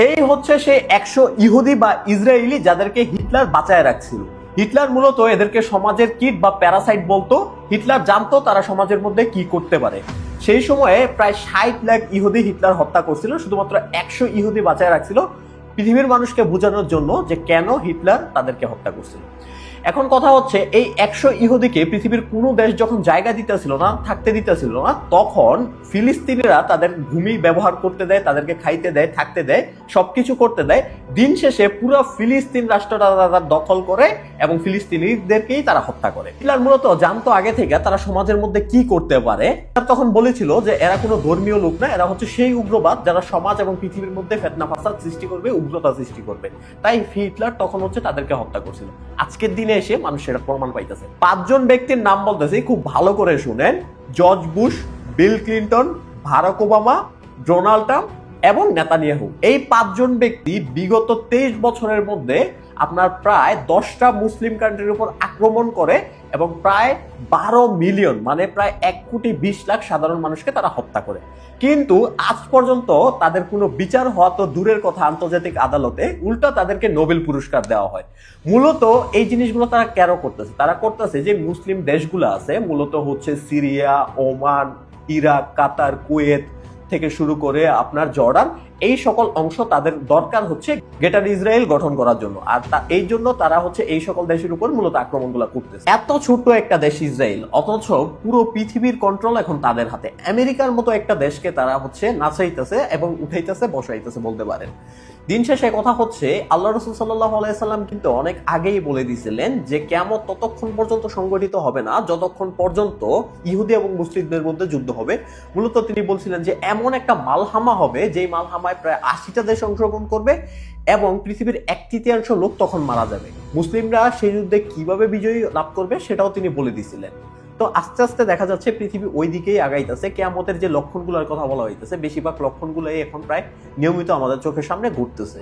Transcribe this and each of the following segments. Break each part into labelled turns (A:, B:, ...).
A: এই হচ্ছে সেই 100 ইহুদি বা ইসরায়েলি যাদেরকে হিটলার বাঁচায় রাখছিল। হিটলার মূলত এদেরকে সমাজের কিট বা প্যারাসাইট বলতো। হিটলার জানতো তারা সমাজের মধ্যে কি করতে পারে। সেই সময়ে প্রায় 60 লাখ ইহুদি হিটলার হত্যা করছিল, শুধুমাত্র 100 ইহুদি বাঁচায় রাখছিল পৃথিবীর মানুষকে বোঝানোর জন্য যে কেন হিটলার তাদেরকে হত্যা করছিল। এখন কথা হচ্ছে, এই 100 ইহুদিকে পৃথিবীর কোনো দেশ যখন জায়গা দিতেছিল না, থাকতে দিতেছিল না, তখন ফিলিস্তিনিরা তাদের ভূমি ব্যবহার করতে দেয়, তাদেরকে খাইতে দেয়, থাকতে দেয়, সবকিছু করতে দেয়। দিন শেষে পুরো ফিলিস্তিন রাষ্ট্রটা তারা দখল করে এবং ফিলিস্তিনিদেরকেই তারা হত্যা করে। হিটলার মূলত জানতো আগে থেকে তারা সমাজের মধ্যে কি করতে পারে। তারা তখন বলেছিল যে এরা কোনো ধর্মীয় লোক না, এরা হচ্ছে সেই উগ্রবাদ যারা সমাজ এবং পৃথিবীর মধ্যে ফিতনা ফাসাদ সৃষ্টি করবে, উগ্রতা সৃষ্টি করবে। তাই হিটলার তখন হচ্ছে তাদেরকে হত্যা করছিল। আজকের দিনে এসে মানুষ সেটা প্রমাণ পাইতেছে। 5 জন ব্যক্তির নাম বলতেছি, খুব ভালো করে শুনেন। George Bush, Bill Clinton, Barack Obama, Donald Trump এবং নেতানিয়াহু। এই 5 জন ব্যক্তি বিগত 23 বছরের মধ্যে আপনার প্রায় 10টা মুসলিম কান্ট্রির উপর আক্রমণ করে এবং প্রায় 12 মিলিয়ন মানে প্রায় 1,20,00,000 সাধারণ মানুষকে তারা হত্যা করে। কিন্তু আজ পর্যন্ত তাদের কোনো বিচার হওয়া তো দূরের কথা আন্তর্জাতিক আদালতে, উল্টা তাদেরকে নোবেল পুরস্কার দেওয়া হয়। মূলত এই জিনিসগুলো তারা কেন করতেছে? তারা করতেছে যে মুসলিম দেশগুলো আছে, মূলত হচ্ছে সিরিয়া, ওমান, ইরাক, কাতার, কুয়েত থেকে শুরু করে আপনার জর্ডান, এই সকল অংশ তাদের দরকার হচ্ছে গ্রেটার ইসরায়েল গঠন করার জন্য। আর এই জন্য তারা হচ্ছে এই সকল দেশের উপর মূলত আক্রমণগুলো করতেছে। এত ছোট্ট একটা দেশ ইসরায়েল, অথচ পুরো পৃথিবীর কন্ট্রোল এখন তাদের হাতে। আমেরিকার মতো একটা দেশকে তারা হচ্ছে নাচাইতেছে এবং উঠাইতেছে, বসাইতেছে বলতে পারেন। দিন শেষে কথা হচ্ছে, আল্লাহ রাসূল সাল্লাল্লাহু আলাইহি সাল্লাম কিন্তু অনেক আগেই বলে দিয়েছিলেন যে কিয়ামত ততক্ষণ পর্যন্ত সংগঠিত হবে না যতক্ষণ পর্যন্ত ইহুদি এবং মুসলিমদের মধ্যে যুদ্ধ হবে। মূলত তিনি বলছিলেন যে এমন একটা মালহামা হবে যেই মালহামায় প্রায় 80টা দেশ অংশগ্রহণ করবে এবং পৃথিবীর 1/3 লোক তখন মারা যাবে। মুসলিমরা সেই যুদ্ধে কিভাবে বিজয়ী লাভ করবে সেটাও তিনি বলে দিয়েছিলেন। তো আস্তে আস্তে দেখা যাচ্ছে পৃথিবী ওই দিকেই আগাইতেছে। কিয়ামতের যে লক্ষণগুলোর কথা বলা হইতেছে, বেশিরভাগ লক্ষণগুলোই এখন প্রায় নিয়মিত আমাদের চোখের সামনে ঘটতেছে।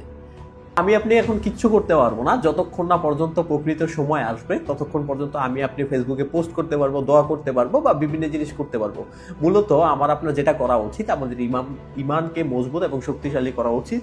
A: আমি আপনি এখন কিচ্ছু করতে পারবো না যতক্ষণ না পর্যন্ত প্রকৃত সময় আসবে, ততক্ষণ পর্যন্ত আমি আপনি ফেসবুকে পোস্ট করতে পারবো, দোয়া করতে পারবো বা বিভিন্ন জিনিস করতে পারবো। মূলত আমার আপনার যেটা করা উচিত, আমাদের ইমানকে মজবুত এবং শক্তিশালী করা উচিত।